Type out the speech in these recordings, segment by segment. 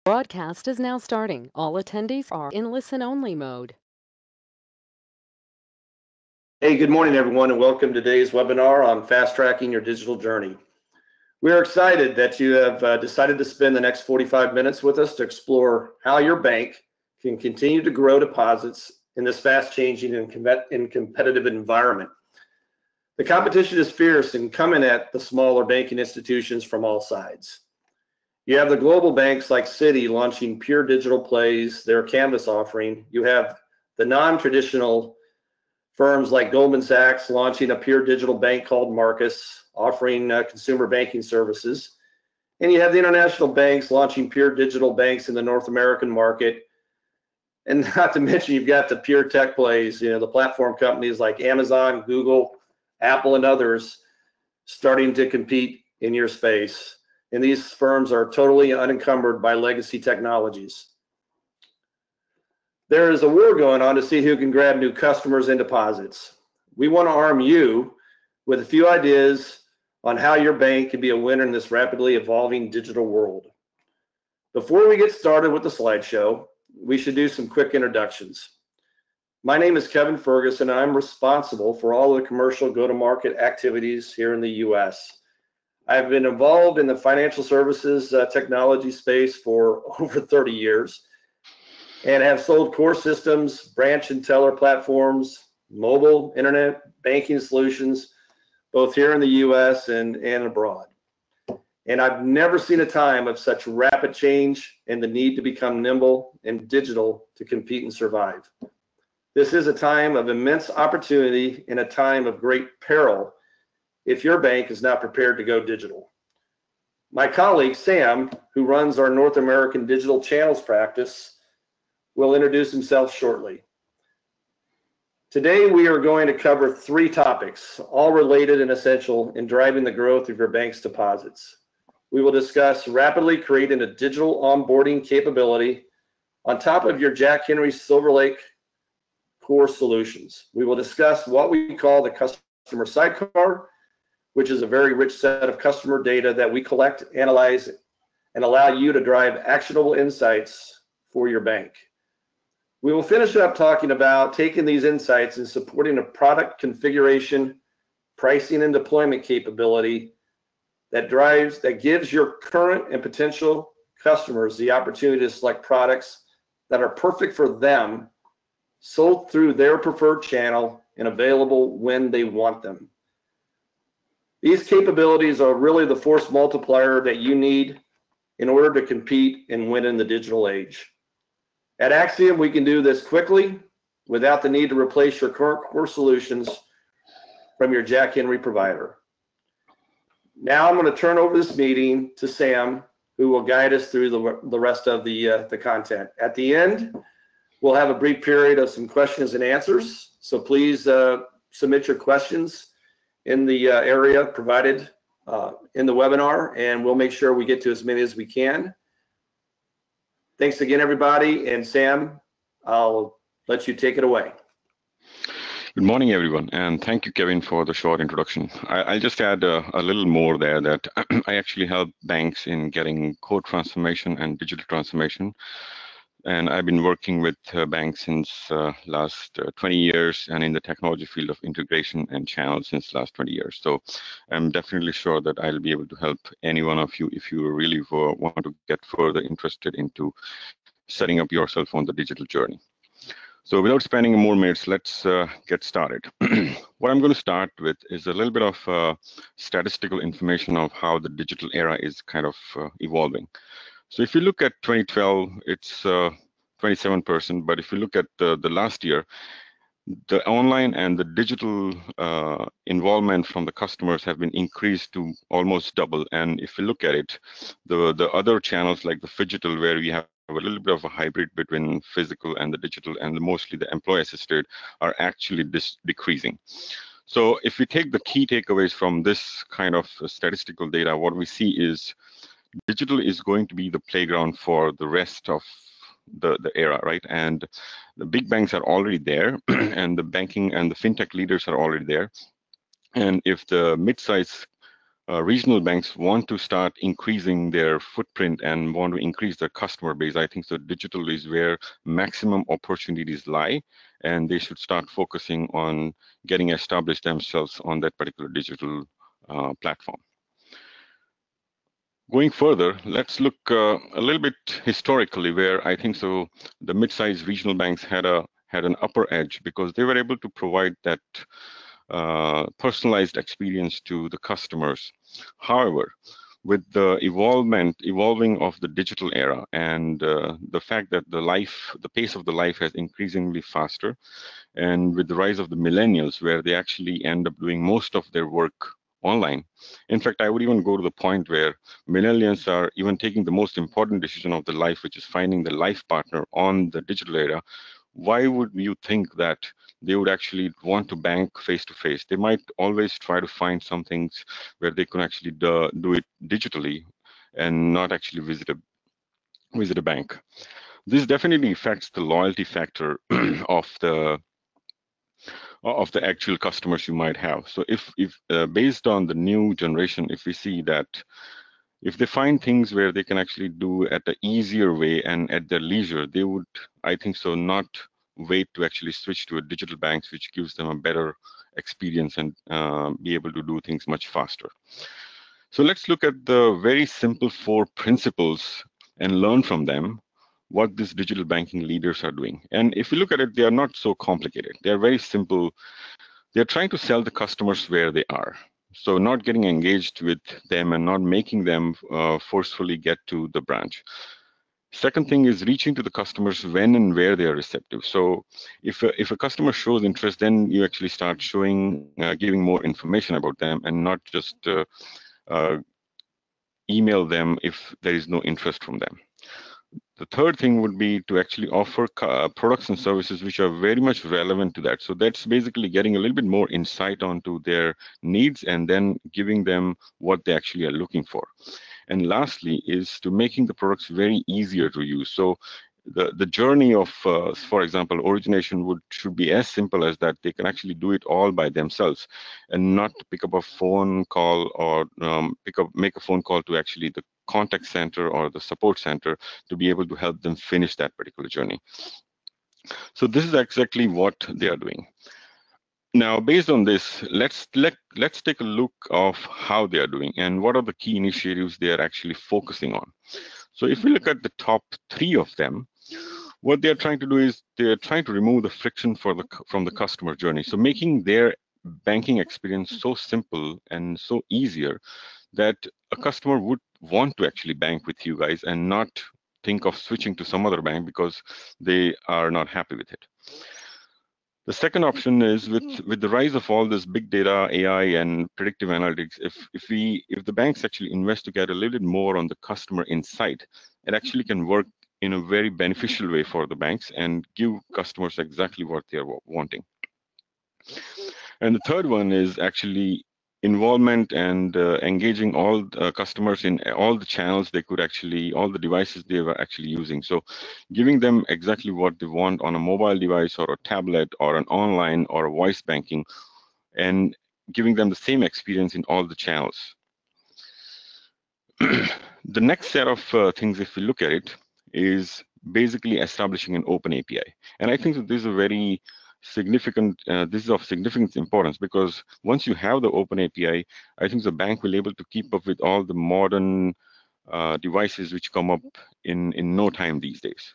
Broadcast is now starting. All attendees are in listen-only mode. Hey, good morning, everyone, and welcome to today's webinar on fast-tracking your digital journey. We are excited that you have decided to spend the next 45 minutes with us to explore how your bank can continue to grow deposits in this fast-changing and competitive environment. The competition is fierce and coming at the smaller banking institutions from all sides. You have the global banks like Citi launching pure digital plays, their Canvas offering. You have the non-traditional firms like Goldman Sachs launching a pure digital bank called Marcus, offering consumer banking services. And you have the international banks launching pure digital banks in the North American market. And not to mention, you've got the pure tech plays, the platform companies like Amazon, Google, Apple, and others starting to compete in your space. And these firms are totally unencumbered by legacy technologies. There is a war going on to see who can grab new customers and deposits. We want to arm you with a few ideas on how your bank can be a winner in this rapidly evolving digital world. Before we get started with the slideshow, we should do some quick introductions. My name is Kevin Ferguson, and I'm responsible for all the commercial go-to-market activities here in the U.S. I've been involved in the financial services technology space for over 30 years and have sold core systems, branch and teller platforms, mobile, internet, banking solutions, both here in the US and abroad. And I've never seen a time of such rapid change and the need to become nimble and digital to compete and survive. This is a time of immense opportunity and a time of great peril if your bank is not prepared to go digital. My colleague, Sam, who runs our North American digital channels practice, will introduce himself shortly. Today, we are going to cover 3 topics, all related and essential in driving the growth of your bank's deposits. We will discuss rapidly creating a digital onboarding capability on top of your Jack Henry Silver Lake core solutions. We will discuss what we call the customer sidecar, which is a very rich set of customer data that we collect, analyze, and allow you to drive actionable insights for your bank. We will finish up talking about taking these insights and supporting a product configuration, pricing, and deployment capability that gives your current and potential customers the opportunity to select products that are perfect for them, sold through their preferred channel, and available when they want them. These capabilities are really the force multiplier that you need in order to compete and win in the digital age. At Axiom, we can do this quickly without the need to replace your current core solutions from your Jack Henry provider. Now I'm going to turn over this meeting to Sam, who will guide us through the rest of the content. At the end, we'll have a brief period of some questions and answers. So please submit your questions in the area provided in the webinar, and we'll make sure we get to as many as we can. Thanks again, everybody. And Sam, I'll let you take it away. Good morning, everyone, and thank you, Kevin, for the short introduction. I'll just add a little more there that I actually help banks in getting core transformation and digital transformation. And I've been working with banks since last 20 years and in the technology field of integration and channels since last 20 years. So I'm definitely sure that I'll be able to help any one of you if you really want to get further interested into setting up yourself on the digital journey. So without spending more minutes, let's get started. What I'm going to start with is a little bit of statistical information of how the digital era is kind of evolving. So if you look at 2012, it's 27%, but if you look at the last year, the online and the digital involvement from the customers have been increased to almost double. And if you look at it, the other channels like the phygital, where we have a little bit of a hybrid between physical and the digital, and mostly the employee assisted, are actually decreasing. So if we take the key takeaways from this kind of statistical data, what we see is digital is going to be the playground for the rest of the era, right? And the big banks are already there, and the banking and the fintech leaders are already there. And if the mid-size regional banks want to start increasing their footprint and want to increase their customer base. I think so digital is where maximum opportunities lie, and they should start focusing on getting established themselves on that particular digital platform. Going further, let's look a little bit historically, where I think so the mid-sized regional banks had an upper edge because they were able to provide that personalized experience to the customers. However, with the evolving of the digital era and the fact that the pace of the life has increasingly faster, and with the rise of the millennials, where they actually end up doing most of their work online. In fact, I would even go to the point where millennials are even taking the most important decision of their life, which is finding the life partner on the digital era. Why would you think that they would actually want to bank face-to-face? They might always try to find some things where they can actually do it digitally and not actually visit a bank. This definitely affects the loyalty factor of the actual customers you might have. So if based on the new generation, if we see that if they find things where they can actually do at an easier way and at their leisure, they would, I think so, not wait to actually switch to a digital bank, which gives them a better experience and be able to do things much faster. So let's look at the very simple 4 principles and learn from them what these digital banking leaders are doing. And if you look at it, they are not so complicated. They are very simple. They're trying to sell the customers where they are. So not getting engaged with them and not making them forcefully get to the branch. Second thing is reaching to the customers when and where they are receptive. So if a customer shows interest, then you actually start showing, giving more information about them and not just email them if there is no interest from them. The third thing would be to actually offer products and services which are very much relevant to that. So that's basically getting a little bit more insight onto their needs and then giving them what they actually are looking for. And lastly is to making the products very easier to use. So the journey of, for example, origination should be as simple as that. They can actually do it all by themselves and not pick up a phone call or make a phone call to actually the contact center or the support center to be able to help them finish that particular journey. So this is exactly what they are doing. Now, based on this, let's take a look of how they are doing and what are the key initiatives they are actually focusing on. So if we look at the top 3 of them, what they're trying to do is they're trying to remove the friction from the customer journey. So making their banking experience so simple and so easier that a customer would want to actually bank with you guys and not think of switching to some other bank because they are not happy with it. The second option is with the rise of all this big data, AI, and predictive analytics, if the banks actually invest to get a little bit more on the customer insight, it actually can work in a very beneficial way for the banks and give customers exactly what they're wanting. And the third one is actually involvement and engaging all customers in all the channels they could actually, all the devices they were actually using. So giving them exactly what they want on a mobile device or a tablet or an online or a voice banking, and giving them the same experience in all the channels. The next set of things, if we look at it, is basically establishing an open API. And I think that this is a very significant, this is of significant importance because once you have the open API, I think the bank will be able to keep up with all the modern devices which come up in no time these days.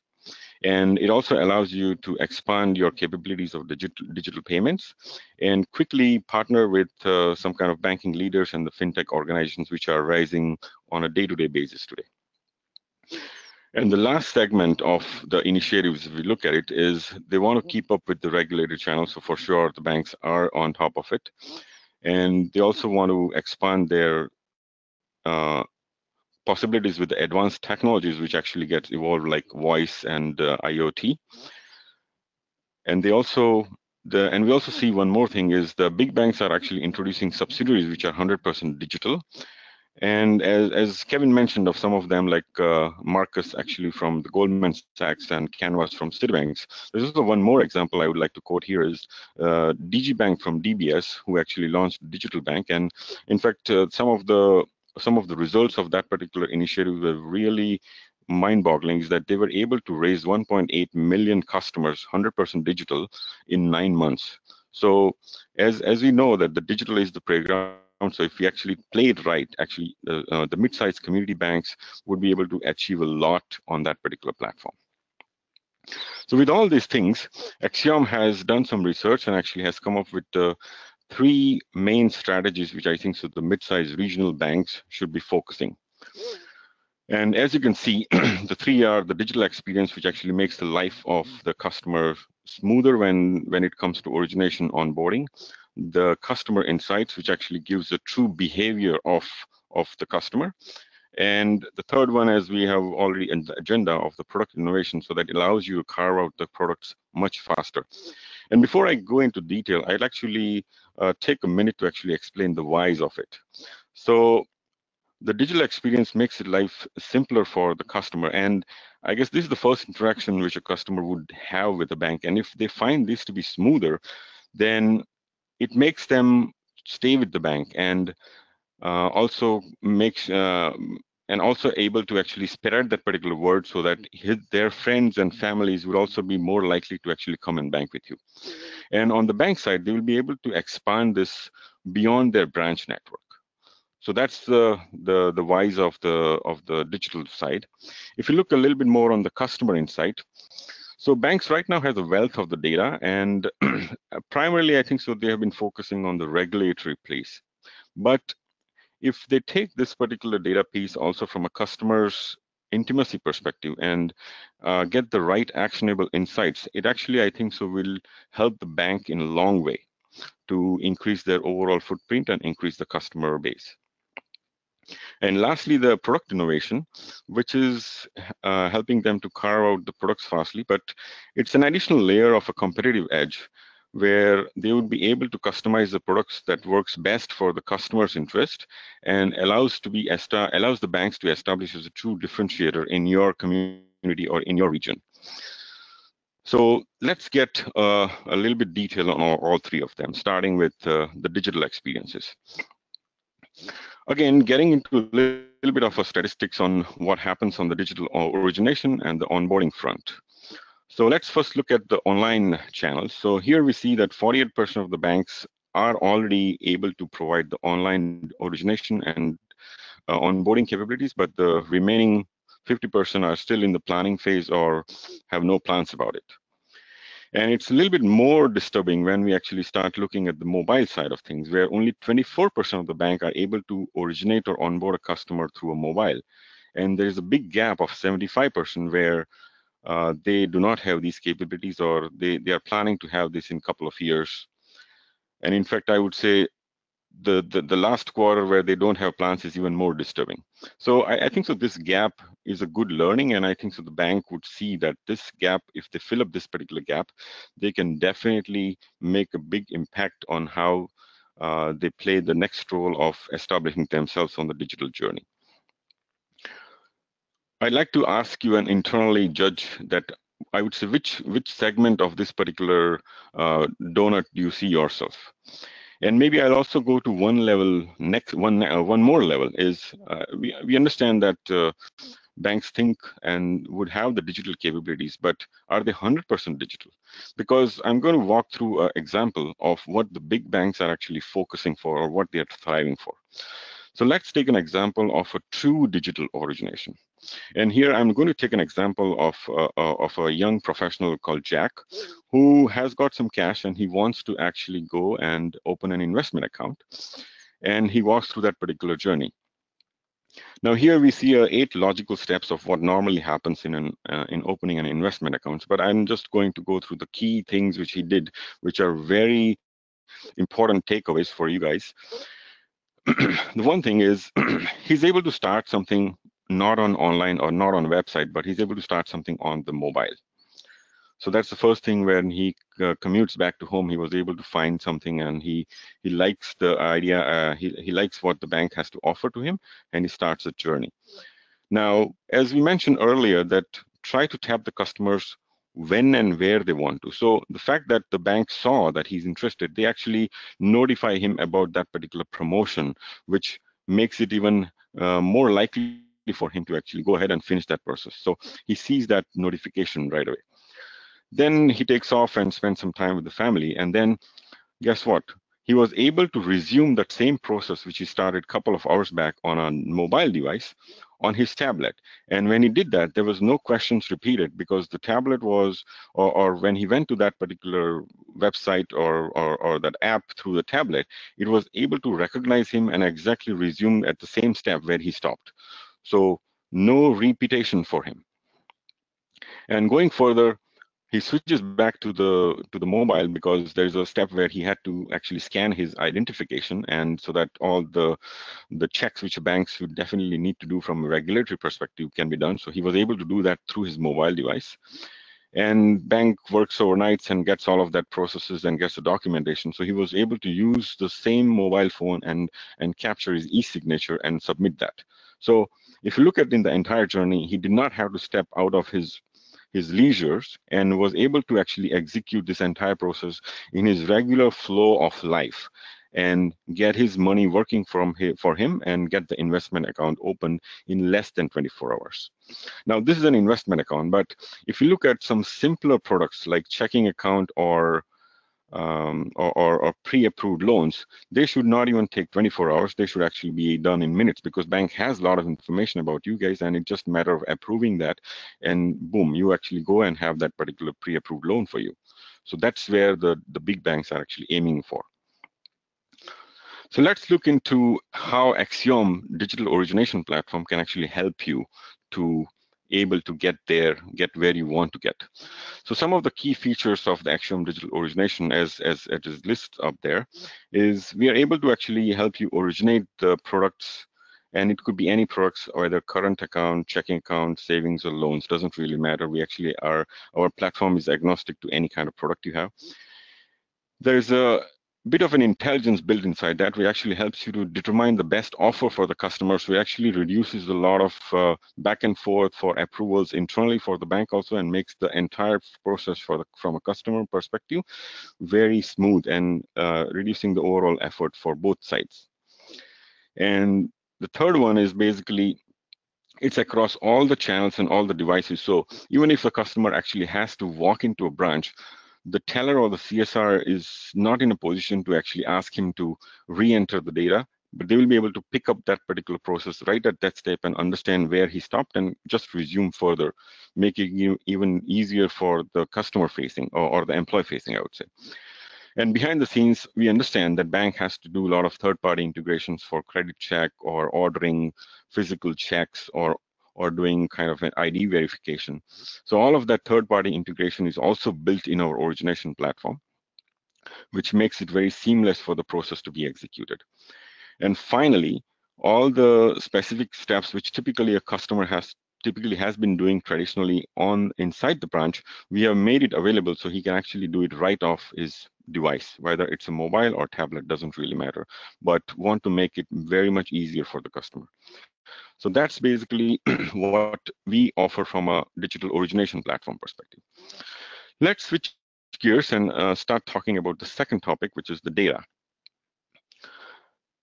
And it also allows you to expand your capabilities of digital payments and quickly partner with some kind of banking leaders and the fintech organizations which are rising on a day-to-day basis today. And the last segment of the initiatives, if we look at it, is they want to keep up with the regulated channels. So for sure, the banks are on top of it. And they also want to expand their possibilities with the advanced technologies which actually get evolved like voice and IoT. And they also, and we also see one more thing is the big banks are actually introducing subsidiaries which are 100% digital. And as Kevin mentioned of some of them, like Marcus actually from the Goldman Sachs and Canvas from Citibanks, there's also one more example I would like to quote here is DG Bank from DBS, who actually launched Digital Bank. And in fact, some of the results of that particular initiative were really mind-boggling, is that they were able to raise 1.8 million customers, 100% digital, in 9 months. So as we know that the digital is the playground, so if we actually play it right, actually the mid-sized community banks would be able to achieve a lot on that particular platform. So with all these things, Axiom has done some research and actually has come up with 3 main strategies which I think so the mid-sized regional banks should be focusing. And as you can see, the 3 are the digital experience, which actually makes the life of the customer smoother when it comes to origination onboarding, the customer insights, which actually gives the true behavior of the customer, and the third one, as we have already in the agenda, of the product innovation, so that it allows you to carve out the products much faster. And before I go into detail, I'd actually take a minute to actually explain the whys of it. So the digital experience makes life simpler for the customer, and I guess this is the first interaction which a customer would have with a bank, and if they find this to be smoother, then it makes them stay with the bank, and also makes and also able to actually spread that particular word, so that their friends and families would also be more likely to actually come and bank with you. And on the bank side, they will be able to expand this beyond their branch network. So that's the whys of the digital side. If you look a little bit more on the customer insight, so banks right now have a wealth of the data, and primarily I think so they have been focusing on the regulatory piece. But if they take this particular data piece also from a customer's intimacy perspective and get the right actionable insights, it actually, I think so, will help the bank in a long way to increase their overall footprint and increase the customer base. And lastly, the product innovation, which is helping them to carve out the products fastly, but it's an additional layer of a competitive edge where they would be able to customize the products that works best for the customer's interest and allows the banks to establish as a true differentiator in your community or in your region. So let's get a little bit detail on all 3 of them, starting with the digital experiences. Again, getting into a little bit of a statistics on what happens on the digital origination and the onboarding front. So let's first look at the online channels. So here we see that 48% of the banks are already able to provide the online origination and onboarding capabilities, but the remaining 50% are still in the planning phase or have no plans about it. And it's a little bit more disturbing when we actually start looking at the mobile side of things, where only 24% of the bank are able to originate or onboard a customer through a mobile. And there is a big gap of 75% where they do not have these capabilities, or they are planning to have this in a couple of years. And in fact, I would say the last quarter where they don't have plans is even more disturbing. So I think so this gap is a good learning, and I think so the bank would see that this gap, if they fill up this particular gap, they can definitely make a big impact on how they play the next role of establishing themselves on the digital journey. I'd like to ask you and internally judge that, I would say, which segment of this particular donut do you see yourself? And maybe I'll also go to one level next, one more level is we understand that banks think and would have the digital capabilities, but are they 100% digital? Because I'm going to walk through an example of what the big banks are actually focusing for or what they are thriving for. So let's take an example of a true digital origination. And here I'm going to take an example of a young professional called Jack, who has got some cash and he wants to actually go and open an investment account. And he walks through that particular journey. Now here we see 8 logical steps of what normally happens in opening an investment account. But I'm just going to go through the key things which he did, which are very important takeaways for you guys. The one thing is he's able to start something not on online or not on website, but he's able to start something on the mobile. So that's the first thing. When he commutes back to home, he was able to find something, and he likes the idea. He likes what the bank has to offer to him, and he starts a journey. Now, as we mentioned earlier, that try to tap the customers when and where they want to. So the fact that the bank saw that he's interested, they actually notify him about that particular promotion, which makes it even more likely for him to actually go ahead and finish that process. So he sees that notification right away. Then he takes off and spends some time with the family, and then guess what? He was able to resume that same process which he started a couple of hours back on a mobile device on his tablet. And when he did that, there was no questions repeated, because the tablet was, or when he went to that particular website or that app through the tablet, it was able to recognize him and exactly resume at the same step where he stopped. So no repetition for him. And going further, he switches back to the mobile, because there's a step where he had to actually scan his identification, and so that all the checks which banks would definitely need to do from a regulatory perspective can be done. So he was able to do that through his mobile device. And bank works overnights and gets all of that processes and gets the documentation. So he was able to use the same mobile phone and capture his e-signature and submit that. So if you look at in the entire journey, he did not have to step out of his leisures, and was able to actually execute this entire process in his regular flow of life and get his money working for him and get the investment account open in less than 24 hours. Now, this is an investment account, but if you look at some simpler products like checking account or pre-approved loans, they should not even take 24 hours. They should actually be done in minutes, because bank has a lot of information about you guys, and it's just a matter of approving that, and boom, you actually go and have that particular pre-approved loan for you. So that's where the big banks are actually aiming for. So let's look into how Axiom digital origination platform can actually help you to able to get where you want to get. So some of the key features of the Axiom digital origination, as it is listed up there, is we are able to actually help you originate the products, and it could be any products, either current account, checking account, savings, or loans, doesn't really matter. We actually our platform is agnostic to any kind of product you have. There's a bit of an intelligence built inside that, which actually helps you to determine the best offer for the customers. So it actually reduces a lot of back and forth for approvals internally for the bank also, and makes the entire process from a customer perspective very smooth, and reducing the overall effort for both sides. And the third one is basically it's across all the channels and all the devices. So even if the customer actually has to walk into a branch, the teller or the CSR is not in a position to actually ask him to re-enter the data, but they will be able to pick up that particular process right at that step and understand where he stopped and just resume further, making it even easier for the customer facing or the employee facing, I would say. And behind the scenes, we understand that bank has to do a lot of third-party integrations for credit check or ordering physical checks or doing kind of an ID verification. So all of that third-party integration is also built in our origination platform, which makes it very seamless for the process to be executed. And finally, all the specific steps which typically a customer has been doing traditionally inside the branch, we have made it available so he can actually do it right off his device, whether it's a mobile or tablet, doesn't really matter, but want to make it very much easier for the customer. So that's basically what we offer from a digital origination platform perspective. Let's switch gears and start talking about the second topic, which is the data.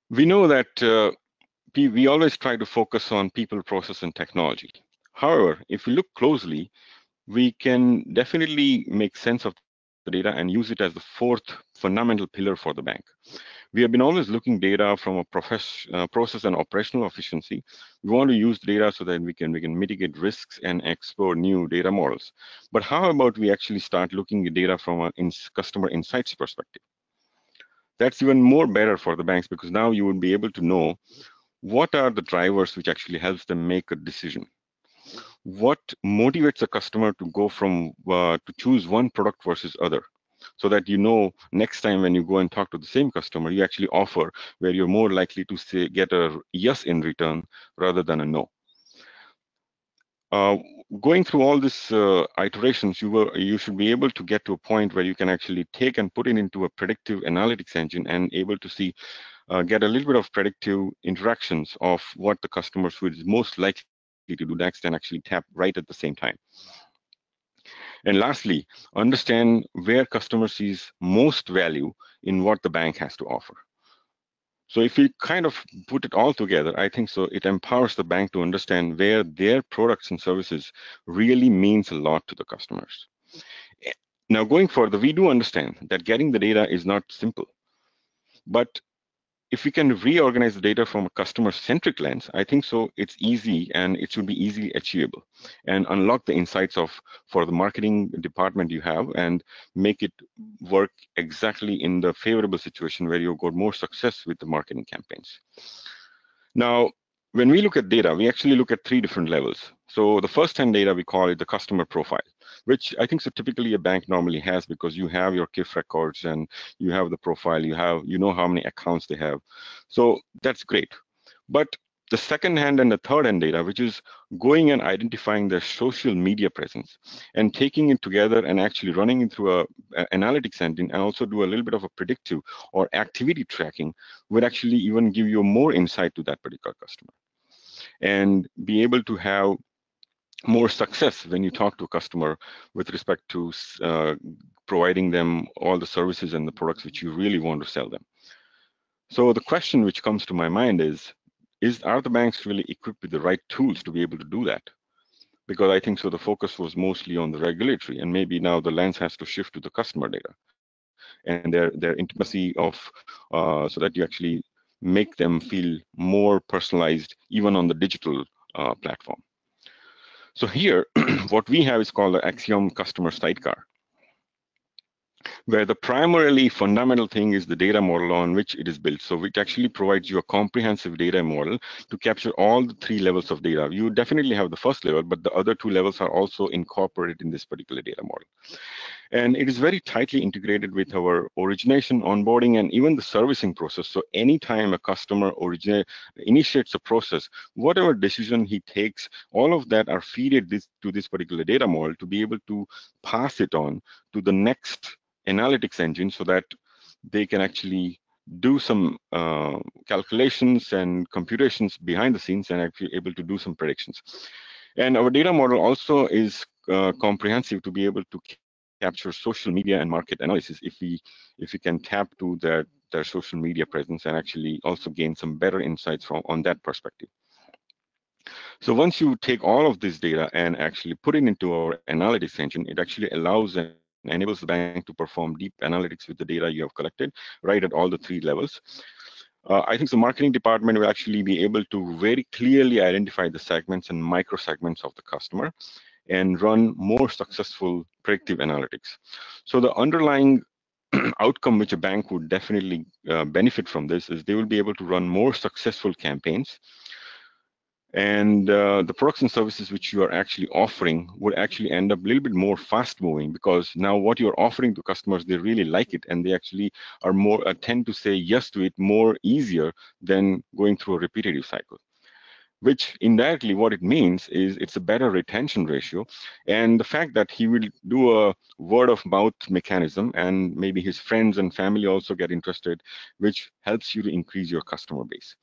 We know that we always try to focus on people, process, and technology. However, if we look closely, we can definitely make sense of the data and use it as the fourth fundamental pillar for the bank. We have been always looking data from a process and operational efficiency. We want to use data so that we can mitigate risks and explore new data models. But how about we actually start looking at data from a customer insights perspective? That's even more better for the banks, because now you would be able to know what are the drivers which actually helps them make a decision. What motivates a customer to go from to choose one product versus other, so that you know next time when you go and talk to the same customer, you actually offer where you're more likely to get a yes in return rather than a no. Uh, Going through all these iterations, you should be able to get to a point where you can actually take and put it into a predictive analytics engine and able to see get a little bit of predictive interactions of what the customers would most likely to do next and actually tap right at the same time. And lastly, understand where customer sees most value in what the bank has to offer. So if we kind of put it all together, I think so it empowers the bank to understand where their products and services really means a lot to the customers. Now going further, we do understand that getting the data is not simple, but if we can reorganize the data from a customer-centric lens, I think so it's easy and it should be easily achievable and unlock the insights of for the marketing department you have and make it work exactly in the favorable situation where you've got more success with the marketing campaigns. Now, when we look at data, we actually look at three different levels. So the first 10 data, we call it the customer profile, which I think so typically a bank normally has because you have your KIF records and you have the profile, you know how many accounts they have. So that's great. But the second hand and the third hand data, which is going and identifying their social media presence and taking it together and actually running it through a analytics engine and also do a little bit of a predictive or activity tracking would actually even give you more insight to that particular customer and be able to have more success when you talk to a customer with respect to providing them all the services and the products which you really want to sell them. So the question which comes to my mind is are the banks really equipped with the right tools to be able to do that? Because I think so the focus was mostly on the regulatory, and maybe now the lens has to shift to the customer data and their intimacy of so that you actually make them feel more personalized even on the digital platform. So here, what we have is called the Axiom customer sidecar, where the primarily fundamental thing is the data model on which it is built. So it actually provides you a comprehensive data model to capture all the three levels of data. You definitely have the first level, but the other two levels are also incorporated in this particular data model. And it is very tightly integrated with our origination, onboarding, and even the servicing process. So anytime a customer initiates a process, whatever decision he takes, all of that are fed to this particular data model to be able to pass it on to the next analytics engine so that they can actually do some calculations and computations behind the scenes and actually able to do some predictions. And our data model also is comprehensive to be able to capture social media and market analysis if we can tap to their social media presence and actually also gain some better insights on that perspective. So once you take all of this data and actually put it into our analytics engine, it actually allows and enables the bank to perform deep analytics with the data you have collected right at all the three levels. I think the marketing department will actually be able to very clearly identify the segments and micro segments of the customer and run more successful predictive analytics. So the underlying outcome which a bank would definitely benefit from this is they will be able to run more successful campaigns, and the products and services which you are actually offering would actually end up a little bit more fast moving, because now what you're offering to customers, they really like it and they actually are more tend to say yes to it more easier than going through a repetitive cycle, which indirectly what it means is it's a better retention ratio. And the fact that he will do a word of mouth mechanism and maybe his friends and family also get interested, which helps you to increase your customer base.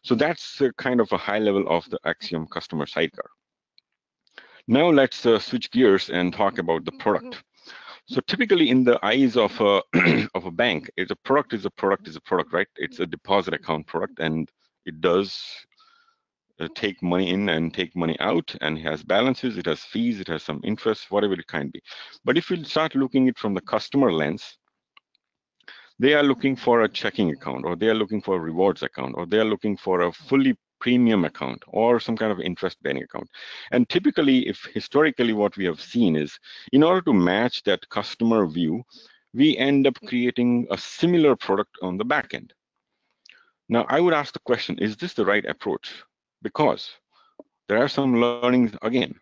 So that's kind of a high level of the Axiom customer sidecar. Now let's switch gears and talk about the product. So typically in the eyes of a, of a bank, a product is a product, right? It's a deposit account product, and it does take money in and take money out, and it has balances, it has fees, it has some interest, whatever it can be. But if we start looking at it from the customer lens, they are looking for a checking account, or they are looking for a rewards account, or they are looking for a fully premium account or some kind of interest-bearing account. And typically, if historically what we have seen is, in order to match that customer view, we end up creating a similar product on the back end. Now, I would ask the question, is this the right approach? Because there are some learnings again.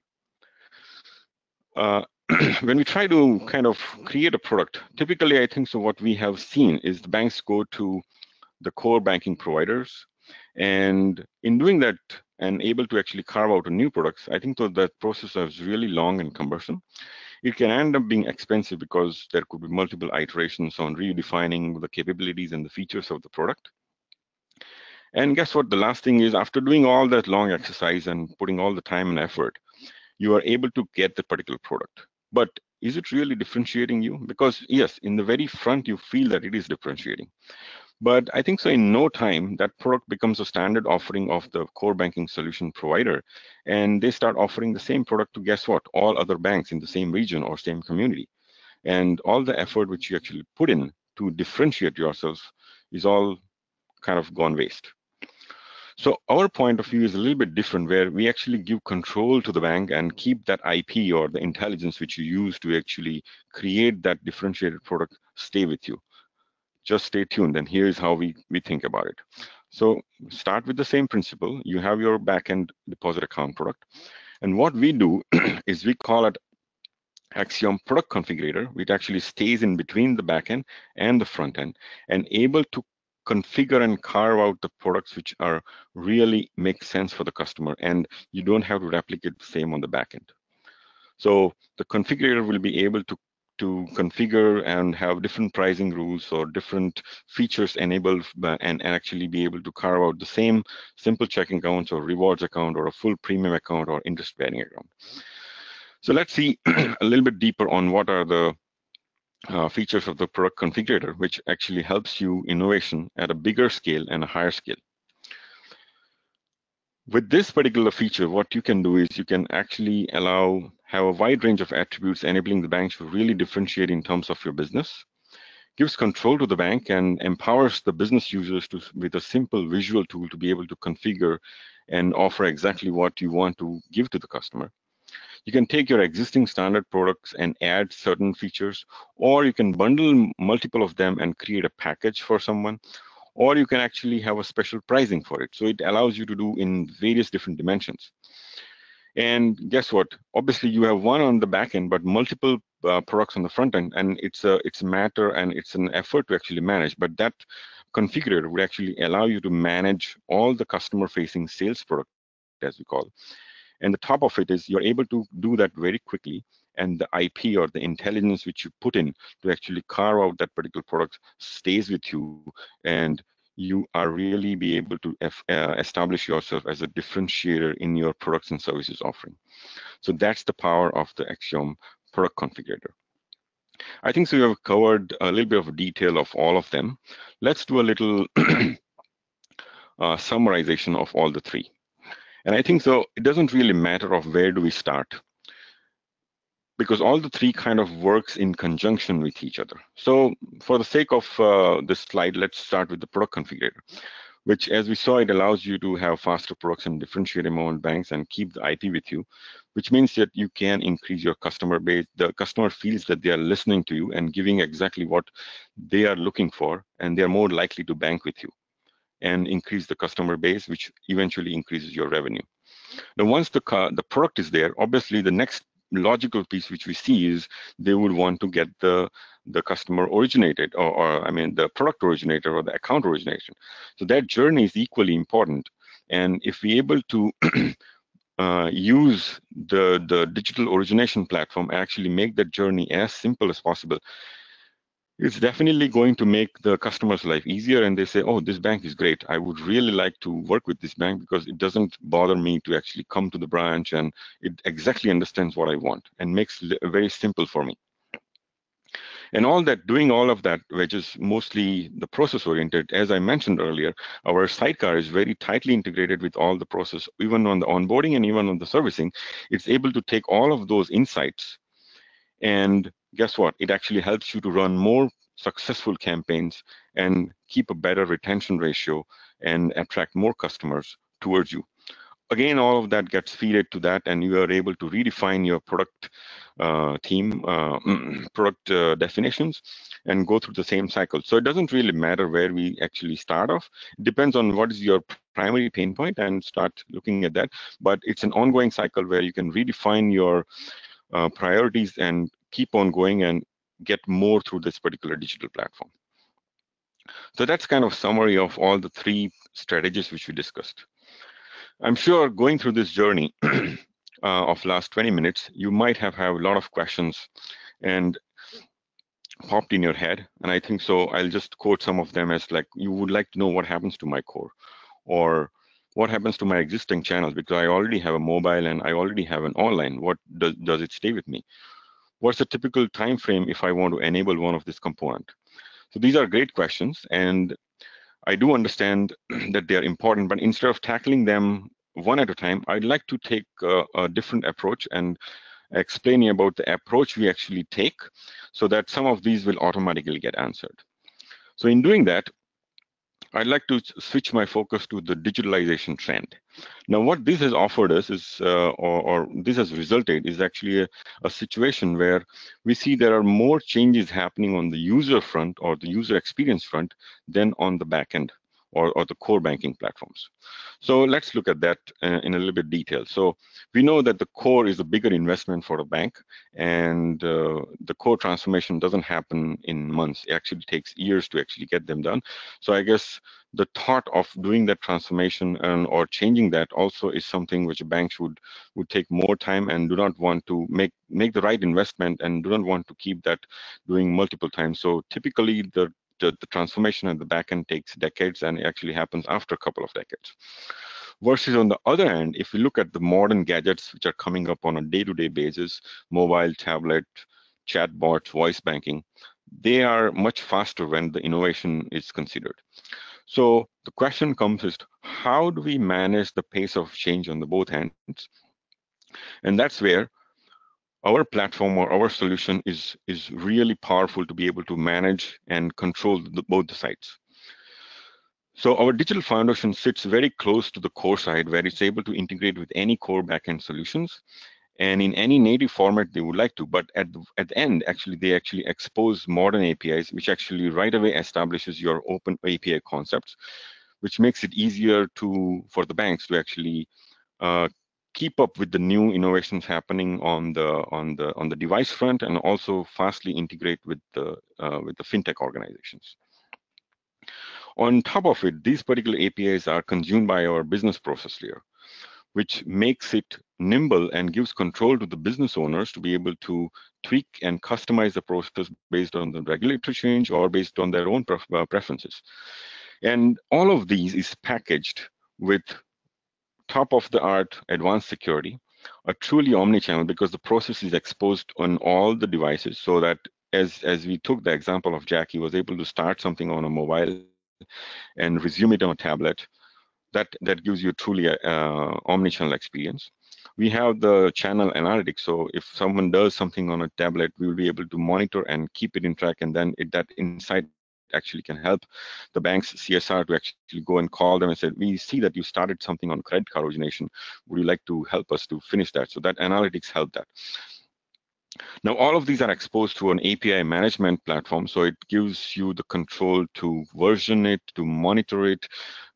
When we try to kind of create a product, typically I think so what we have seen is the banks go to the core banking providers, and in doing that and able to actually carve out a new products, I think that process is really long and cumbersome. It can end up being expensive because there could be multiple iterations on redefining the capabilities and the features of the product. And guess what? The last thing is, after doing all that long exercise and putting all the time and effort, you are able to get the particular product. But is it really differentiating you? Because yes, in the very front, you feel that it is differentiating. But I think so in no time, that product becomes a standard offering of the core banking solution provider. And they start offering the same product to, guess what, all other banks in the same region or same community. And all the effort which you actually put in to differentiate yourself is all kind of gone waste. So our point of view is a little bit different, where we actually give control to the bank and keep that IP or the intelligence which you use to actually create that differentiated product stay with you. Just stay tuned, and here's how we think about it. So start with the same principle. You have your backend deposit account product, and what we do is we call it Axiom product configurator, which actually stays in between the backend and the front end and able to configure and carve out the products which are really make sense for the customer, and you don't have to replicate the same on the backend. So the configurator will be able to configure and have different pricing rules or different features enabled and actually be able to carve out the same simple checking accounts or rewards account or a full premium account or interest bearing account. So let's see a little bit deeper on what are the features of the product configurator, which actually helps you innovation at a bigger scale and a higher scale. With this particular feature, what you can do is you can actually have a wide range of attributes enabling the bank to really differentiate in terms of your business, gives control to the bank and empowers the business users with a simple visual tool to be able to configure and offer exactly what you want to give to the customer. You can take your existing standard products and add certain features, or you can bundle multiple of them and create a package for someone, or you can actually have a special pricing for it. So it allows you to do in various different dimensions. And guess what? Obviously, you have one on the back end, but multiple products on the front end, and it's a matter and it's an effort to actually manage. But that configurator would actually allow you to manage all the customer-facing sales product, as we call. And the top of it is you're able to do that very quickly, and the IP or the intelligence which you put in to actually carve out that particular product stays with you, and you are really be able to establish yourself as a differentiator in your products and services offering. So that's the power of the Axiom product configurator. I think so we have covered a little bit of detail of all of them. Let's do a little summarization of all the three. And I think so it doesn't really matter of where do we start, because all the three kind of works in conjunction with each other. So for the sake of this slide, let's start with the product configurator, which, as we saw, it allows you to have faster products and differentiate among banks and keep the IP with you, which means that you can increase your customer base. The customer feels that they are listening to you and giving exactly what they are looking for, and they are more likely to bank with you and increase the customer base, which eventually increases your revenue. Now, once the product is there, obviously the next logical piece which we see is they would want to get the customer originated, or I mean the product originator or the account origination. So that journey is equally important. And if we're able to use the digital origination platform, actually make that journey as simple as possible, it's definitely going to make the customer's life easier, and they say, oh, this bank is great. I would really like to work with this bank because it doesn't bother me to actually come to the branch, and it exactly understands what I want and makes it very simple for me. And doing all of that, which is mostly the process oriented, as I mentioned earlier, our Sidecar is very tightly integrated with all the process, even on the onboarding and even on the servicing. It's able to take all of those insights, and guess what? It actually helps you to run more successful campaigns and keep a better retention ratio and attract more customers towards you. Again, all of that gets fed to that, and you are able to redefine your product definitions and go through the same cycle. So it doesn't really matter where we actually start off. It depends on what is your primary pain point and start looking at that. But it's an ongoing cycle where you can redefine your priorities and keep on going and get more through this particular digital platform. So that's kind of summary of all the three strategies which we discussed. I'm sure going through this journey of last 20 minutes, you might have a lot of questions and popped in your head. And I think so I'll just quote some of them as like, you would like to know what happens to my core, or what happens to my existing channels, because I already have a mobile and I already have an online. What does it stay with me? What's the typical time frame if I want to enable one of this component? So these are great questions, and I do understand that they're important, but instead of tackling them one at a time, I'd like to take a different approach and explain about the approach we actually take so that some of these will automatically get answered. So in doing that, I'd like to switch my focus to the digitalization trend. Now, what this has offered us is, or this has resulted, is actually a situation where we see there are more changes happening on the user front or the user experience front than on the back end or the core banking platforms. So let's look at that in a little bit detail. So we know that the core is a bigger investment for a bank, and the core transformation doesn't happen in months. It actually takes years to actually get them done. So I guess the thought of doing that transformation or changing that also is something which banks would take more time and do not want to make the right investment and do not want to keep that doing multiple times. So typically the transformation at the back end takes decades, and it actually happens after a couple of decades. Versus on the other hand, if we look at the modern gadgets which are coming up on a day-to-day basis, mobile, tablet, chatbots, voice banking, they are much faster when the innovation is considered. So the question comes is, how do we manage the pace of change on the both ends? And that's where our platform or our solution is really powerful to be able to manage and control both the sides. So our digital foundation sits very close to the core side, where it's able to integrate with any core backend solutions and in any native format they would like to. But at the end, actually, they actually expose modern APIs, which actually right away establishes your open API concepts, which makes it easier for the banks to actually keep up with the new innovations happening on the device front, and also fastly integrate with the fintech organizations. On top of it, these particular APIs are consumed by our business process layer, which makes it nimble and gives control to the business owners to be able to tweak and customize the process based on the regulatory change or based on their own preferences. And all of these is packaged with top-of-the-art advanced security, a truly omni-channel, because the process is exposed on all the devices, so that as we took the example of Jack, he was able to start something on a mobile and resume it on a tablet. That gives you truly a omni-channel experience. We have the channel analytics, so if someone does something on a tablet, we will be able to monitor and keep it in track, and then that insight actually can help the bank's CSR to actually go and call them and say, we see that you started something on credit card origination. Would you like to help us to finish that? So that analytics help that. Now, all of these are exposed to an API management platform, so it gives you the control to version it, to monitor it,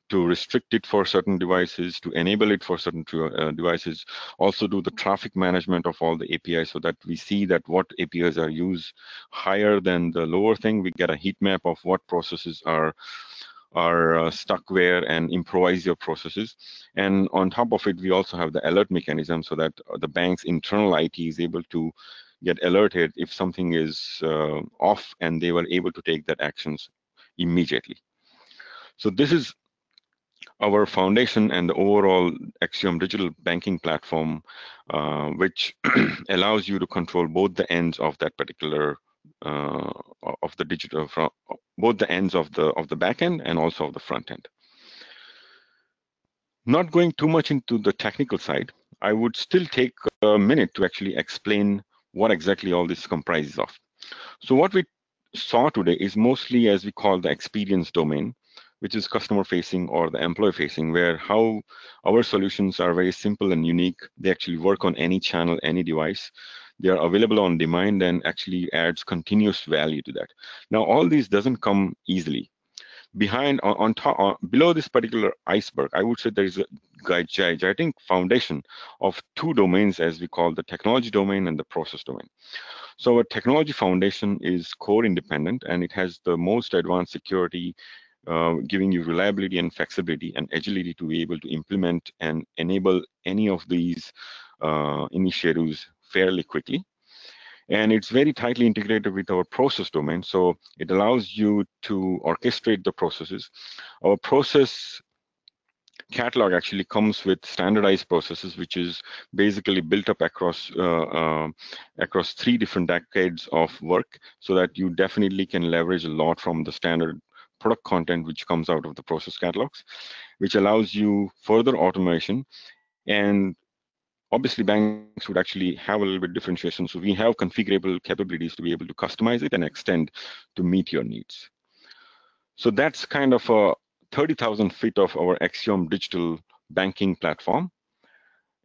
to restrict it for certain devices, to enable it for certain devices, also do the traffic management of all the APIs, so that we see that what APIs are used higher than the lower thing. We get a heat map of what processes are stuck where, and improvise your processes. And on top of it, we also have the alert mechanism, so that the bank's internal IT is able to get alerted if something is off, and they were able to take that actions immediately. So this is our foundation and the overall Axiom digital banking platform, which allows you to control both the ends of that particular of the digital, from both the ends of the back end and also of the front end. Not going too much into the technical side, I would still take a minute to actually explain what exactly all this comprises of. So what we saw today is mostly, as we call, the experience domain, which is customer facing or the employee facing, where how our solutions are very simple and unique. They actually work on any channel, any device. They are available on demand and actually adds continuous value to that. Now, all these doesn't come easily. Behind, on top, below this particular iceberg, I would say there is a gigantic foundation of two domains, as we call the technology domain and the process domain. So our technology foundation is core independent, and it has the most advanced security giving you reliability and flexibility and agility to be able to implement and enable any of these initiatives fairly quickly. And it's very tightly integrated with our process domain, so it allows you to orchestrate the processes. Our process catalog actually comes with standardized processes, which is basically built up across 3 different decades of work, so that you definitely can leverage a lot from the standard product content which comes out of the process catalogs, which allows you further automation. And obviously banks would actually have a little bit differentiation, so we have configurable capabilities to be able to customize it and extend to meet your needs. So that's kind of a 30,000 feet of our Axiom digital banking platform.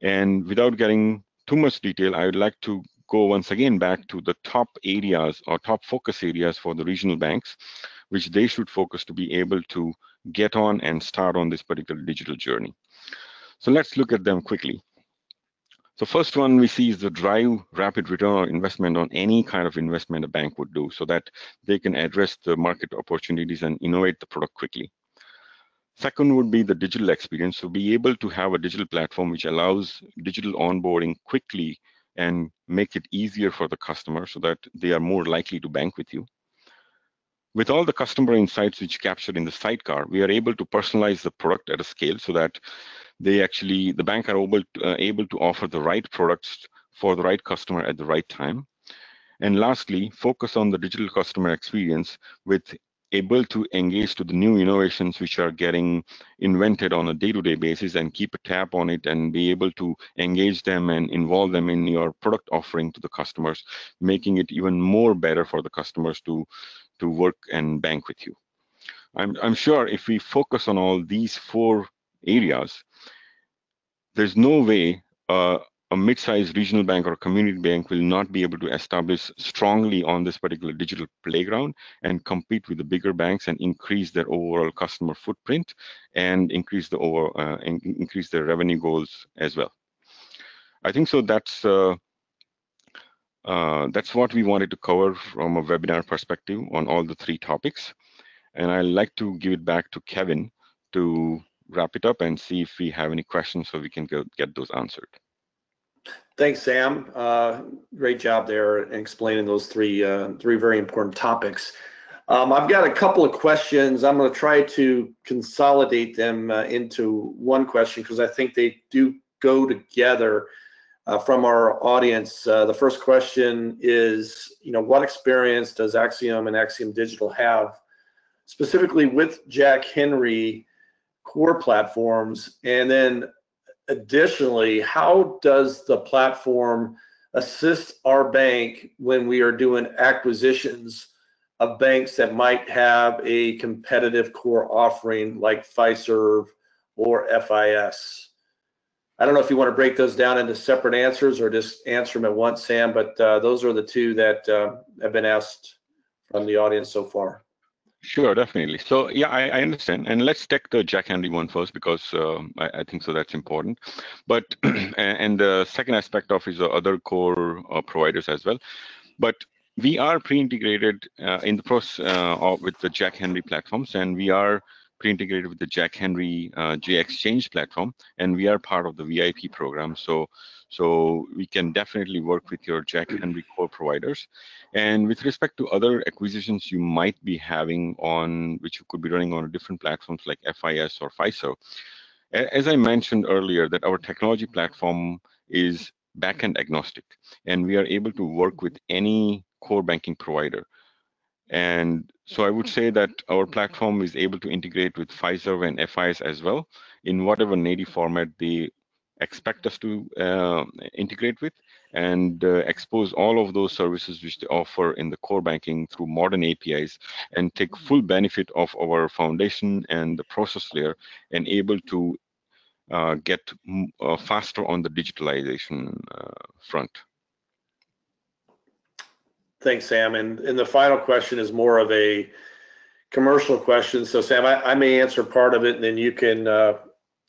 And without getting too much detail, I would like to go once again back to the top areas or top focus areas for the regional banks, which they should focus to be able to get on and start on this particular digital journey. So let's look at them quickly. So first one we see is the drive rapid return on investment on any kind of investment a bank would do, so that they can address the market opportunities and innovate the product quickly. Second would be the digital experience. So be able to have a digital platform which allows digital onboarding quickly and make it easier for the customer so that they are more likely to bank with you. With all the customer insights which captured in the Sidecar, we are able to personalize the product at a scale so that the bank are able to offer the right products for the right customer at the right time. And lastly, focus on the digital customer experience with able to engage to the new innovations which are getting invented on a day-to-day basis and keep a tab on it and be able to engage them and involve them in your product offering to the customers, making it even more better for the customers to work and bank with you. I'm sure if we focus on all these 4 areas, there's no way a mid-sized regional bank or a community bank will not be able to establish strongly on this particular digital playground and compete with the bigger banks and increase their overall customer footprint and increase their revenue goals as well. I think so. That's what we wanted to cover from a webinar perspective on all the 3 topics. And I'd like to give it back to Kevin to wrap it up and see if we have any questions so we can get those answered. Thanks, Sam. Great job there in explaining those three very important topics. I've got a couple of questions. I'm going to try to consolidate them into one question because I think they do go together from our audience. The first question is, what experience does Axiom and Axiom Digital have specifically with Jack Henry core platforms? And then additionally, how does the platform assist our bank when we are doing acquisitions of banks that might have a competitive core offering like Fiserv or FIS? I don't know if you want to break those down into separate answers or just answer them at once, Sam, but those are the 2 that have been asked from the audience so far. Sure, definitely. So yeah, I understand. And let's take the Jack Henry one first because I think so that's important. But and the second aspect of is the other core providers as well. But we are pre-integrated in the process with the Jack Henry platforms, and we are pre-integrated with the Jack Henry J-Exchange platform, and we are part of the VIP program. So we can definitely work with your Jack Henry core providers. And with respect to other acquisitions you might be having on, which you could be running on different platforms like FIS or Fiserv, as I mentioned earlier, that our technology platform is backend agnostic, and we are able to work with any core banking provider. And so I would say that our platform is able to integrate with Fiserv and FIS as well in whatever native format they expect us to integrate with, and expose all of those services which they offer in the core banking through modern APIs and take full benefit of our foundation and the process layer and able to get faster on the digitalization front. Thanks, Sam. And the final question is more of a commercial question. So Sam, I may answer part of it, and then you can,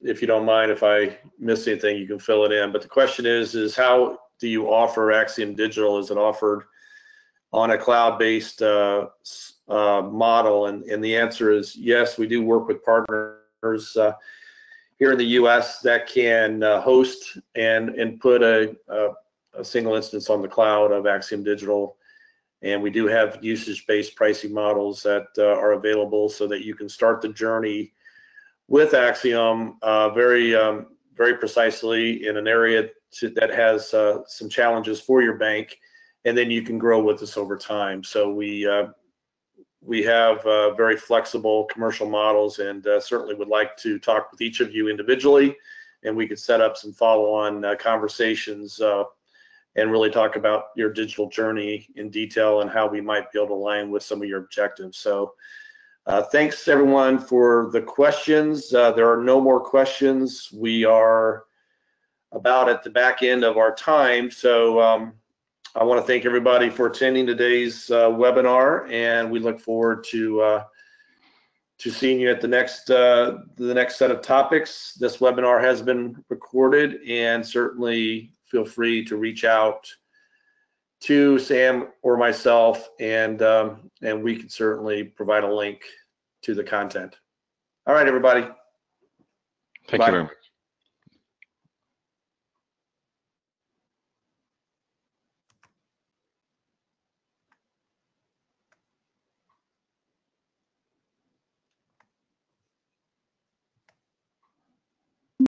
if you don't mind, if I miss anything, you can fill it in. But the question is how do you offer Axiom Digital? Is it offered on a cloud-based model? And the answer is yes. We do work with partners here in the U.S. that can host and put a single instance on the cloud of Axiom Digital. And we do have usage-based pricing models that are available so that you can start the journey with Axiom very precisely in an area that has some challenges for your bank, and then you can grow with us over time. So we have very flexible commercial models, and certainly would like to talk with each of you individually, and we could set up some follow-on conversations and really talk about your digital journey in detail and how we might be able to align with some of your objectives. So thanks everyone for the questions. There are no more questions. We are about at the back end of our time. So I want to thank everybody for attending today's webinar, and we look forward to seeing you at the next set of topics. This webinar has been recorded, and certainly feel free to reach out to Sam or myself, and we can certainly provide a link to the content. All right, everybody. Thank Bye. you very much.